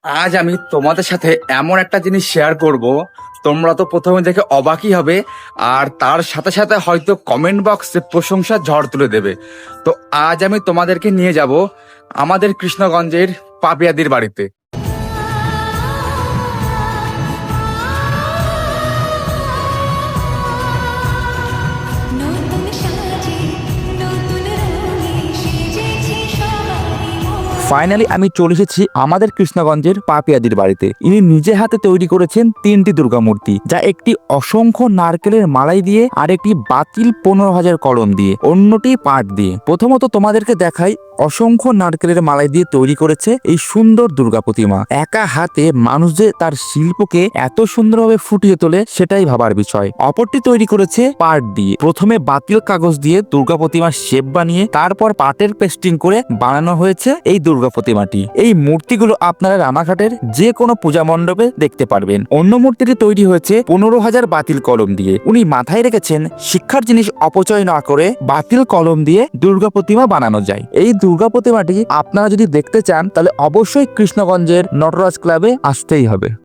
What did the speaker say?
আজ আমি তোমাদের সাথে এমন একটা জিনিস শেয়ার করব, তোমরা তো প্রথমে দেখে অবাকই হবে, আর তার সাথে সাথে হয়তো কমেন্ট বক্সে প্রশংসার ঝড় তুলে দেবে। তো আজ আমি তোমাদেরকে নিয়ে যাব আমাদের কৃষ্ণগঞ্জের পাপিয়াদির বাড়িতে। নতুন সাজে নতুন রঙে সেজেছে সবাই মন। ফাইনালি আমি চলে এসেছি আমাদের কৃষ্ণগঞ্জের পাপিয়াদির বাড়িতে। ইনি নিজে হাতে তৈরি করেছেন 3টি দুর্গা মূর্তি, যা একটি অসংখ্য নারকেলের মালাই দিয়ে আর একটি বাতিল 15,000 কলম দিয়ে, অন্যটি পাট দিয়ে। প্রথমত তোমাদেরকে দেখাই, অসংখ্য নারকেলের মালাই দিয়ে তৈরি করেছে এই সুন্দর দুর্গা প্রতিমা। একা হাতে মানুষ যে তার শিল্পকে এত সুন্দরভাবে ফুটিয়ে তোলে সেটাই ভাবার বিষয়। অপরটি তৈরি করেছে পাট দিয়ে। প্রথমে বাতিল কাগজ দিয়ে দুর্গা প্রতিমার শেপ বানিয়ে তারপর পাটের পেস্টিং করে বানানো হয়েছে এই দুর্গা প্রতিমাটি। এই মূর্তিগুলো আপনারা রানাঘাটের যে কোনো পূজা মণ্ডপে দেখতে পারবেন। অন্য মূর্তিটি তৈরি হয়েছে 15,000 বাতিল কলম দিয়ে। উনি মাথায় রেখেছেন শিক্ষার জিনিস অপচয় না করে বাতিল কলম দিয়ে দুর্গা প্রতিমা বানানো যায়। এই দুর্গা প্রতিমাটি আপনারা যদি দেখতে চান তাহলে অবশ্যই কৃষ্ণগঞ্জের নটরাজ ক্লাবে আসতেই হবে।